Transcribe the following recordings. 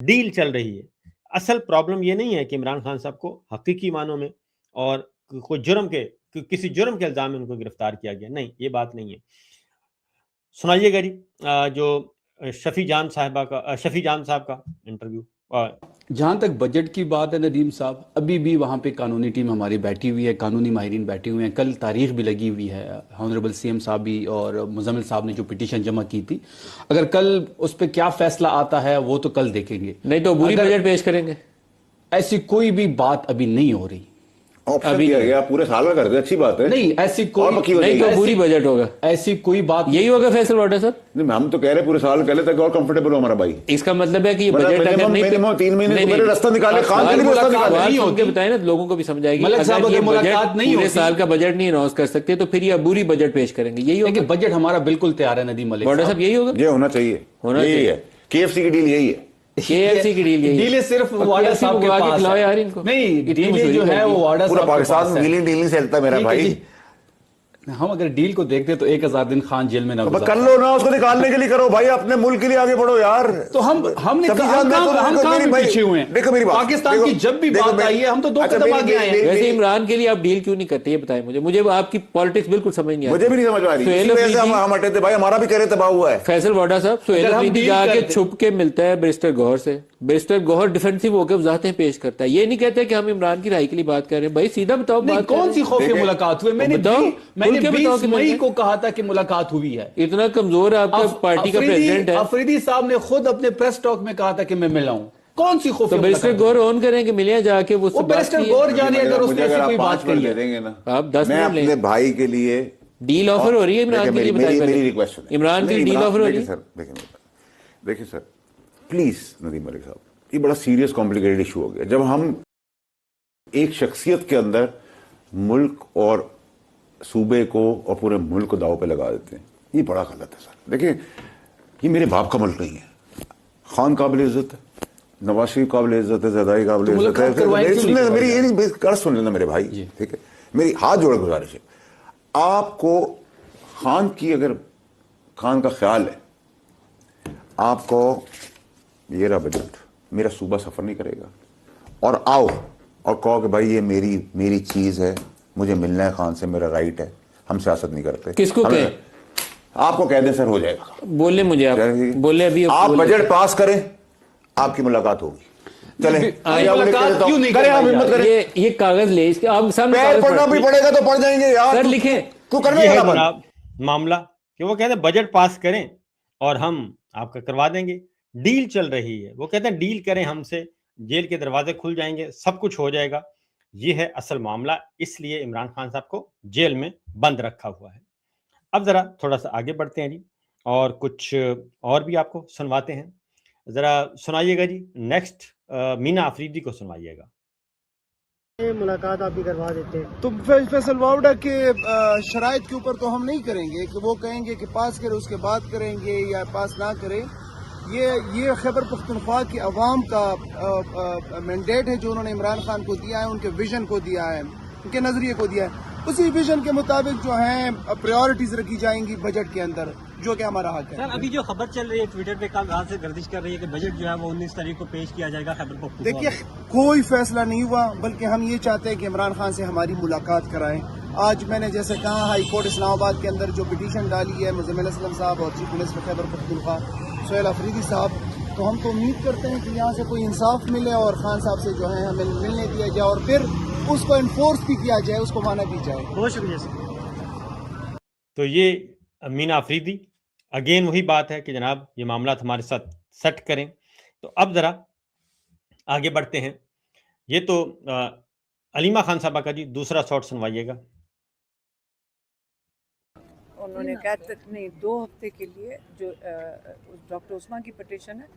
Deal चल रही है। असल प्रॉब्लम ये नहीं है कि इमरान खान साहब को हकीकी मानों में और कोई किसी जुर्म के इल्ज़ाम में उनको गिरफ्तार किया गया, नहीं, ये बात नहीं है। सुनाइएगा जी जो शफ़ी जान साहब का इंटरव्यू। जहाँ तक बजट की बात है नदीम साहब, अभी भी वहाँ पे कानूनी टीम हमारी बैठी हुई है, कानूनी माहिरीन बैठे हुए हैं, कल तारीख भी लगी हुई है। ऑनरेबल सीएम साहब भी और मुजम्मिल साहब ने जो पिटीशन जमा की थी, अगर कल उस पर क्या फैसला आता है वो तो कल देखेंगे। नहीं तो पूरी बजट पेश करेंगे, ऐसी कोई भी बात अभी नहीं हो रही। ऑप्शन दिया गया, पूरे साल का कर दे, अच्छी बात है। नहीं ऐसी कोई नहीं तो पूरी बजट होगा, ऐसी कोई बात यही होगा फैसल वाटर साहब। नहीं, हम तो कह रहे पूरे साल पहले तक और कंफर्टेबल हो हमारा भाई। इसका मतलब है कि ये बजट अगर नहीं, मिनिमम 3 महीने तो मेरे रास्ता निकाले, खान के लिए भी रास्ता निकाले, बताए ना लोगों को भी समझाएगी। मलिक साहब अगर ये मुलाकात नहीं पूरे होती, साल का बजट नहीं अनाउंस कर सकते तो फिर ये अबूरी बजट पेश करेंगे, यही होगा। बजट हमारा बिल्कुल तैयार है नदीम मलिक वाटर साहब, यही होगा, ये होना चाहिए, यही है। KFC की डील यही है, KFC की डील सिर्फ वाडा साहब के पास खिलाओ यार इनको। नहीं, डील जो है वो वाडा पूरा साहब पाकिस्तान में डील नहीं चलता मेरा भाई। हम अगर डील को देखते तो 1000 दिन खान जेल में ना तो कर लो ना, उसको निकालने के लिए करो भाई, अपने मुल्क के लिए आगे बढ़ो यार। तो हम पीछे हुए हैं। देखो मेरी बात, पाकिस्तान की जब भी बात आई है हम तो 2 कदम आगे आए हैं। वैसे इमरान के लिए आप डील क्यों नहीं करते ये बताएं मुझे आपकी पॉलिटिक्स बिल्कुल समझ नहीं आती। मुझे भी नहीं समझ आ रही, हम हटे थे भाई, हमारा भी चेहरे तबाह हुआ है। फैसल वाडा साहब, सुहेल अफरीदी जाके छुप के मिलता है बैरिस्टर गौहर से, बैरिस्टर गौहर डिफेंसिव होकर वजाहतें पेश करता है। ये नहीं कहते कि हम इमरान की राय के लिए बात कर रहे हैं, भाई सीधा बताओ बात कौन सी खौफी मुलाकात हुई। मैंने 20 मई को कहा था कि मुलाकात हुई है। इतना कमजोर है आपका पार्टी का प्रेसिडेंट है। अफरीदी साहब ने खुद अपने प्रेस टॉक में कहा था कि मैं मिला हूं। कौन सी खौफी? तो बैरिस्टर गौहर ऑन करेंगे, मिलिए जाके वो बैरिस्टर गौहर जाने अगर उसने ऐसी कोई बात करी है देंगे ना, आप 10 मैं अपने भाई के लिए डील ऑफर हो रही है इमरान के लिए, मेरी रिक्वेस्ट है, इमरान के लिए डील ऑफर हो रही है। सर देखिए सर प्लीज नदीम मलिक साहब, ये बड़ा सीरियस कॉम्प्लिकेटेड इशू हो गया जब हम एक शख्सियत के अंदर मुल्क और सूबे को और पूरे मुल्क को दाव पे लगा देते हैं। ये बड़ा गलत है सर। देखिए ये मेरे बाप का मुल्क नहीं है। खान काबिल इज्जत है, नवाज शरीफ काबिल इज्जत है, ज़रदारी काबिल इज्जत है। मेरी ये नहीं कर सुन लेना मेरे भाई, ठीक है, मेरी हाथ जोड़ गुजारिश है, आपको खान की अगर खान का ख्याल है, आपको ये रहा बजट, मेरा सूबा सफर नहीं करेगा, और आओ और कहो कि भाई ये मेरी चीज है, मुझे मिलना है खान से, मेरा राइट है, हम सियासत नहीं करते। किसको कहें? आपको कह दें सर, हो जाएगा। बोले मुझे आप बोले अभी आप बजट पास करें, आपकी मुलाकात होगी। चले क्यों नहीं करें, आप हिम्मत करें। ये कागज ले, इसके आप सामने पढ़ना भी पड़ेगा तो पढ़ जाएंगे यार, सर लिखें क्यों करना मामला कि वो कहते हैं बजट पास करें और हम आपका करवा देंगे। डील चल रही है, वो कहते हैं डील करें हमसे, जेल के दरवाजे खुल जाएंगे, सब कुछ हो जाएगा। ये है असल मामला, इसलिए इमरान खान साहब को जेल में बंद रखा हुआ है। अब जरा थोड़ा सा आगे बढ़ते हैं जी, और कुछ और भी आपको सुनवाते हैं। जरा सुनाइएगा जी, नेक्स्ट मीना अफरीदी को सुनवाइएगा। मुलाकात आप भी करवा देते हैं तो फैसल वावड़ा के शराइत के ऊपर तो हम नहीं करेंगे कि वो कहेंगे कि पास करें उसके बाद करेंगे या पास ना करें। ये खैबर पख्तूनख्वा की अवाम का मैंडेट है जो उन्होंने इमरान खान को दिया है, उनके विजन को दिया है, उनके नजरिए को दिया है। उसी विजन के मुताबिक जो है प्रायोरिटीज रखी जाएंगी बजट के अंदर, जो कि हमारा हक है। सर अभी जो खबर चल रही है ट्विटर पे कल रात से गर्दिश कर रही है कि बजट जो है वो 19 तारीख को पेश किया जाएगा खैबर पख्तूनख्वा। देखिए कोई फैसला नहीं हुआ, बल्कि हम ये चाहते हैं कि इमरान खान से हमारी मुलाकात कराएं। आज मैंने जैसे कहा हाई कोर्ट इस्लामाबाद के अंदर जो पिटीशन डाली है मुजम्मिल असलम साहब और चीफ मिनिस्टर खैबर पख्तूनख्वा सुहेल अफरीदी साहब, तो हम तो उम्मीद करते हैं कि यहाँ से कोई इंसाफ मिले और खान साहब से जो है हमें मिलने दिया जाए और फिर उसको इन्फोर्स भी किया जाए, उसको माना भी जाए। बहुत शुक्रिया सर। तो ये मीना अफरीदी अगेन वही बात है कि जनाब ये मामला हमारे साथ सेट करें। तो अब ज़रा आगे बढ़ते हैं। ये तो अलीमा खान साहबा का जी दूसरा शॉट सुनवाइएगा। उन्होंने कहा तक नहीं 2 हफ्ते के लिए जो डॉक्टर उस्मा की पिटीशन है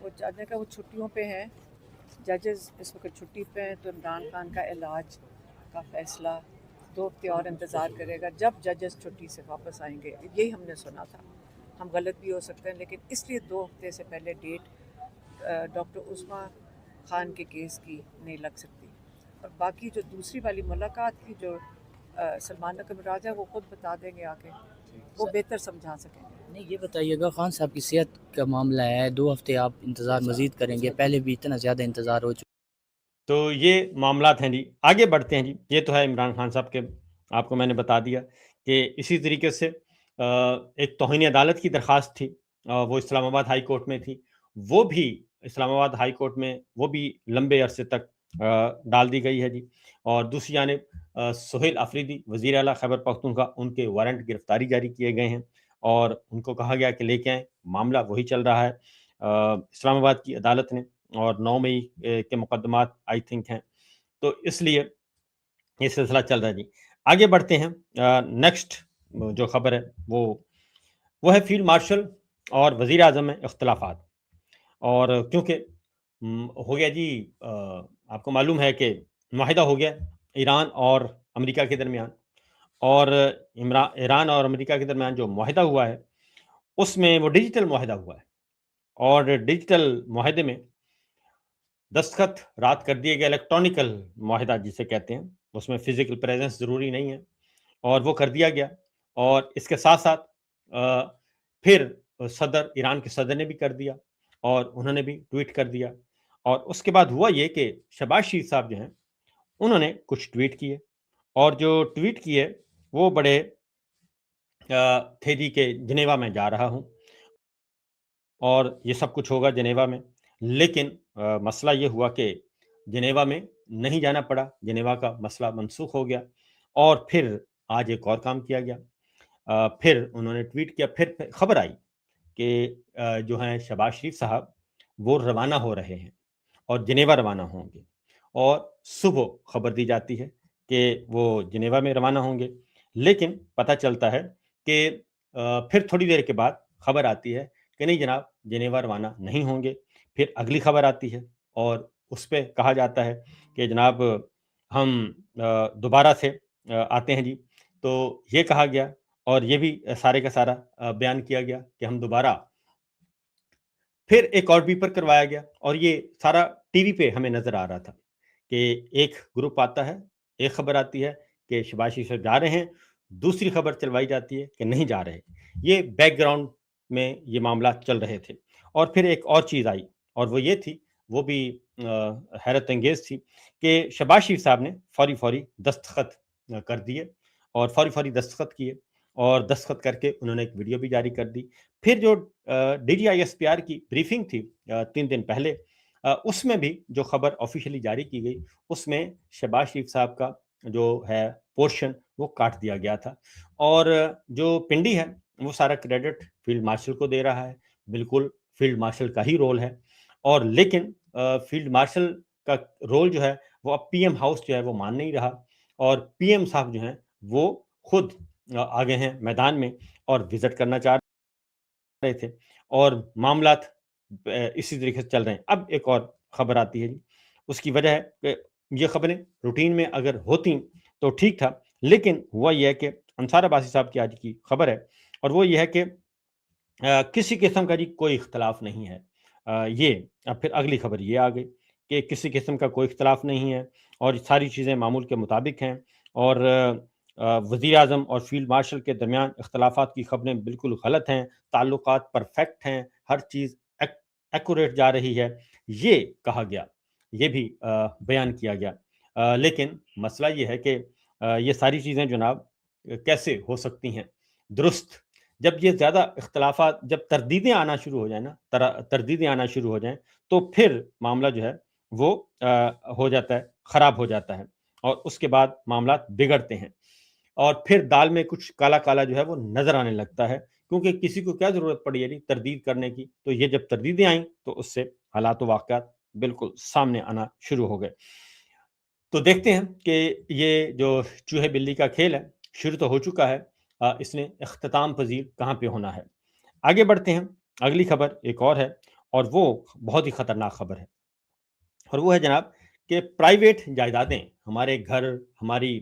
वो चाहते हैं कि वो छुट्टियों पे हैं, जजेस इस वक्त छुट्टी पे हैं, तो इमरान खान का इलाज का फैसला 2 हफ्ते और इंतज़ार करेगा जब जजेस छुट्टी से वापस आएंगे। यही हमने सुना था, हम गलत भी हो सकते हैं, लेकिन इसलिए 2 हफ्ते से पहले डेट डॉक्टर उस्मा खान के केस की नहीं लग सकती। और बाकी जो दूसरी वाली मुलाकात की जो सलमान नकवी राजा वो खुद बता देंगे आके, वो बेहतर समझा सकेंगे। نہیں یہ بتائیے گا خان صاحب کی صحت کا معاملہ ہے، 2 ہفتے آپ انتظار مزید کریں گے، پہلے بھی اتنا زیادہ انتظار ہو چکا. تو یہ معاملات ہیں جی. آگے بڑھتے ہیں جی. یہ تو ہے عمران خان صاحب کے، آپ کو میں نے بتا دیا کہ اسی طریقے سے ایک توہین عدالت کی درخواست تھی، وہ اسلام آباد ہائی کورٹ میں تھی، وہ بھی اسلام آباد ہائی کورٹ میں وہ بھی لمبے عرصے تک ڈال دی گئی ہے جی. اور دوسری جانب سہیل آفریدی وزیر اعلیٰ خیبر پختونخوا، ان کے وارنٹ گرفتاری جاری کیے گئے ہیں اور ان کو کہا گیا کہ لے کے آئیں. معاملہ وہی چل رہا ہے اسلام آباد کی عدالت نے، اور 9 مئی کے مقدمات آئی تھنک ہیں. تو اس لیے یہ سلسلہ چل رہا ہے جی. آگے بڑھتے ہیں. نیکسٹ جو خبر ہے وہ ہے فیلڈ مارشل اور وزیر اعظم میں اختلافات. اور کیونکہ ہو گیا جی، آپ کو معلوم ہے کہ معاہدہ ہو گیا ایران اور امریکہ کے درمیان، اور ایران اور امریکہ کے درمیان جو معاہدہ ہوا ہے اس میں وہ ڈیجیٹل معاہدہ ہوا ہے، اور ڈیجیٹل معاہدے میں دستخط رات کر دیے گئے. الیکٹرانکل معاہدہ جسے کہتے ہیں، اس میں فزیکل پریزنس ضروری نہیں ہے، اور وہ کر دیا گیا. اور اس کے ساتھ ساتھ پھر ایران کے صدر نے بھی کر دیا، اور انہوں نے بھی ٹویٹ کر دیا. اور اس کے بعد ہوا یہ کہ شہباز شریف صاحب جو ہیں انہوں نے کچھ ٹویٹ کیے، اور جو ٹویٹ کیے وہ بڑے تھے جی کہ جنیوا میں جا رہا ہوں اور یہ سب کچھ ہوگا جنیوا میں. لیکن مسئلہ یہ ہوا کہ جنیوا میں نہیں جانا پڑا، جنیوا کا مسئلہ منسوخ ہو گیا. اور پھر آج ایک اور کام کیا گیا، پھر انہوں نے ٹویٹ کیا، پھر خبر آئی کہ جو ہیں شہباز شریف صاحب وہ روانہ ہو رہے ہیں اور جنیوا روانہ ہوں گے. اور صبح خبر دی جاتی ہے کہ وہ جنیوا میں روانہ ہوں گے، لیکن پتہ چلتا ہے کہ پھر تھوڑی دیر کے بعد خبر آتی ہے کہ نہیں جناب، جنیوا روانہ نہیں ہوں گے. پھر اگلی خبر آتی ہے اور اس پہ کہا جاتا ہے کہ جناب ہم دوبارہ سے آتے ہیں جی. تو یہ کہا گیا، اور یہ بھی سارے کا سارا بیان کیا گیا کہ ہم دوبارہ پھر ایک اور پیپر کروایا گیا. اور یہ سارا ٹی وی پہ ہمیں نظر آ رہا تھا کہ ایک گروپ آتا ہے، ایک خبر آتی ہے کہ شہباز شریف صاحب جا رہے ہیں، دوسری خبر چلوائی جاتی ہے کہ نہیں جا رہے. یہ بیک گراؤنڈ میں یہ معاملات چل رہے تھے. اور پھر ایک اور چیز آئی، اور وہ یہ تھی، وہ بھی حیرت انگیز تھی، کہ شہباز شریف صاحب نے فوری دستخط کر دیے، اور فوری دستخط کیے، اور دستخط کر کے انہوں نے ایک ویڈیو بھی جاری کر دی. پھر جو D G I S P R کی بریفنگ تھی 3 دن پہلے، اس میں بھی جو خبر آفیشلی جاری کی گئی، اس میں شہباز شریف صاحب کا جو ہے پورشن وہ کاٹ دیا گیا تھا. اور جو پنڈی ہے وہ سارا کریڈٹ فیلڈ مارشل کو دے رہا ہے. بالکل فیلڈ مارشل کا ہی رول ہے، اور لیکن فیلڈ مارشل کا رول جو ہے وہ اب پی ایم ہاؤس جو ہے وہ مان نہیں رہا. اور پی ایم صاحب جو ہیں وہ خود آگے ہیں میدان میں اور وزٹ کرنا چاہ رہے تھے، اور معاملات اسی طریقے سے چل رہے ہیں. اب ایک اور خبر آتی ہے جی. اس کی وجہ ہے کہ یہ خبریں روٹین میں اگر ہوتی تو ٹھیک تھا، لیکن ہوا یہ ہے کہ انصار عباسی صاحب کی آج کی خبر ہے، اور وہ یہ ہے کہ کسی قسم کا جی کوئی اختلاف نہیں ہے. یہ اب پھر اگلی خبر یہ آ گئی کہ کسی قسم کا کوئی اختلاف نہیں ہے، اور ساری چیزیں معمول کے مطابق ہیں. اور وزیر اعظم اور فیلڈ مارشل کے درمیان اختلافات کی خبریں بالکل غلط ہیں، تعلقات پرفیکٹ ہیں، ہر چیز ایکوریٹ جا رہی ہے، یہ کہا گیا، یہ بھی بیان کیا گیا. لیکن مسئلہ یہ ہے کہ یہ ساری چیزیں جناب کیسے ہو سکتی ہیں درست، جب یہ زیادہ اختلافات، جب تردیدیں آنا شروع ہو جائیں نا، تردیدیں آنا شروع ہو جائیں، تو پھر معاملہ جو ہے وہ ہو جاتا ہے، خراب ہو جاتا ہے، اور اس کے بعد معاملات بگڑتے ہیں، اور پھر دال میں کچھ کالا کالا جو ہے وہ نظر آنے لگتا ہے. کیونکہ کسی کو کیا ضرورت پڑی ہے تردید کرنے کی؟ تو یہ جب تردیدیں آئیں تو اس سے حالات و واقعات بالکل سامنے آنا شروع ہو گئے. تو دیکھتے ہیں کہ یہ جو چوہے بلی کا کھیل ہے شروع تو ہو چکا ہے، اس نے اختتام پذیر کہاں پہ ہونا ہے. آگے بڑھتے ہیں. اگلی خبر ایک اور ہے، اور وہ بہت ہی خطرناک خبر ہے، اور وہ ہے جناب کہ پرائیویٹ جائیدادیں، ہمارے گھر، ہماری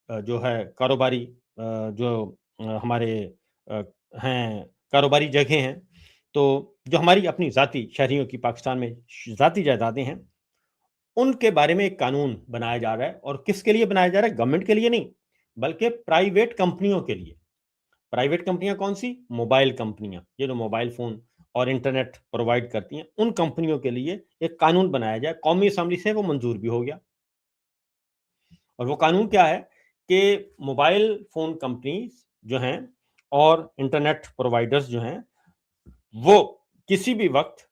جو ہے کاروباری جو ہمارے ہیں کاروباری جگہیں ہیں، تو جو ہماری اپنی ذاتی شہریوں کی پاکستان میں ذاتی جائیدادیں ہیں، ان کے بارے میں ایک قانون بنایا جا رہا ہے. اور کس کے لیے بنایا جا رہا ہے؟ گورنمنٹ کے لیے نہیں، بلکہ پرائیویٹ کمپنیوں کے لیے. प्राइवेट कंपनियां कौन सी? मोबाइल कंपनियां, ये जो मोबाइल फोन और इंटरनेट प्रोवाइड करती हैं, उन कंपनियों के लिए एक कानून बनाया जाए। कौमी असेंबली से वो मंजूर भी हो गया। और वो कानून क्या है कि मोबाइल फोन कंपनीज जो हैं और इंटरनेट प्रोवाइडर्स जो हैं, वो किसी भी वक्त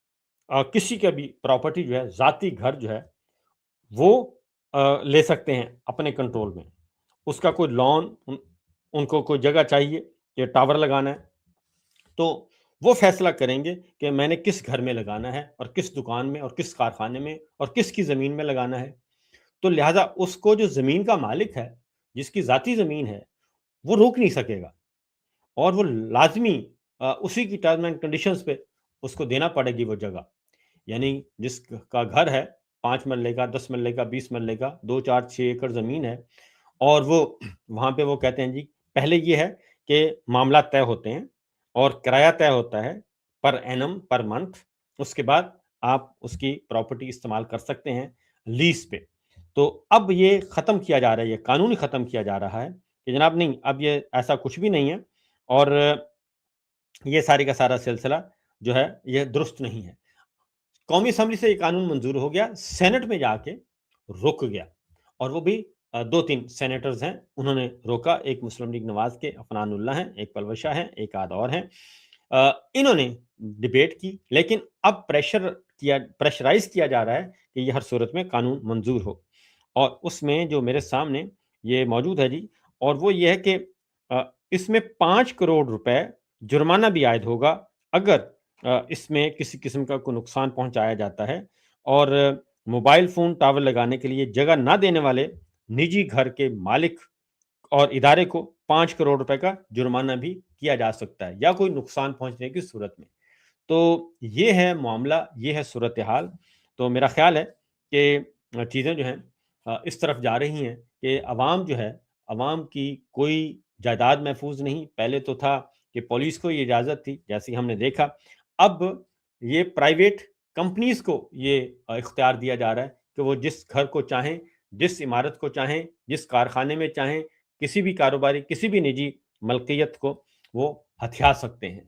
किसी का भी प्रॉपर्टी जो है, जाती घर जो है, वो ले सकते हैं अपने कंट्रोल में। उसका कोई लॉन, उनको कोई जगह चाहिए कि टावर लगाना है, तो वो फैसला करेंगे कि मैंने किस घर में लगाना है और किस दुकान में और किस कारखाने में और किसकी ज़मीन में लगाना है। तो लिहाजा उसको जो ज़मीन का मालिक है, जिसकी ज़ाती ज़मीन है, वो रोक नहीं सकेगा और वो लाज़मी उसी की टर्म एंड कंडीशंस पे उसको देना पड़ेगी वो जगह। यानी जिसका घर है 5 मरले का, 10 मरले का, 20 मरले का, 2, 4, 6 एकड़ ज़मीन है और वो वहाँ पे वो कहते हैं जी, पहले ये है कि मामला तय होते हैं और किराया तय होता है पर एनम, पर मंथ। उसके बाद आप उसकी प्रॉपर्टी इस्तेमाल कर सकते हैं लीज़ पे। तो अब ये ख़त्म किया जा रहा है, ये कानून ही ख़त्म किया जा रहा है कि जनाब नहीं, अब ये ऐसा कुछ भी नहीं है और ये सारी का सारा सिलसिला जो है, ये दुरुस्त नहीं है। कौमी असेंबली से ये कानून मंजूर हो गया, सेनेट में जाके रुक गया और वो भी 2-3 सेनेटर्स हैं, उन्होंने रोका। एक मुस्लिम लीग नवाज के अफनानुल्लाह हैं, एक पलवशा हैं, एक आध और हैं। इन्होंने डिबेट की, लेकिन अब प्रेशराइज किया जा रहा है कि ये हर सूरत में कानून मंजूर हो। और उसमें जो मेरे सामने ये मौजूद है जी, और वो ये है कि इसमें 5 करोड़ रुपए जुर्माना भी आयद होगा अगर इसमें किसी किस्म का कोई नुकसान पहुंचाया जाता है। और मोबाइल फ़ोन टावर लगाने के लिए जगह ना देने वाले निजी घर के मालिक और इदारे को 5 करोड़ रुपए का जुर्माना भी किया जा सकता है, या कोई नुकसान पहुंचने की सूरत में। तो ये है मामला, ये है सूरत हाल। तो मेरा ख्याल है कि चीज़ें जो हैं इस तरफ जा रही हैं कि अवाम जो है, अवाम की कोई जायदाद महफूज नहीं। पहले तो था कि पुलिस को ये इजाज़त थी, जैसे ही हमने देखा। अब ये प्राइवेट कंपनीज़ को ये इख्तियार दिया जा रहा है कि वो जिस घर को चाहें, जिस इमारत को चाहें, जिस कारखाने में चाहें, किसी भी कारोबारी, किसी भी निजी मलकियत को वो हथिया सकते हैं।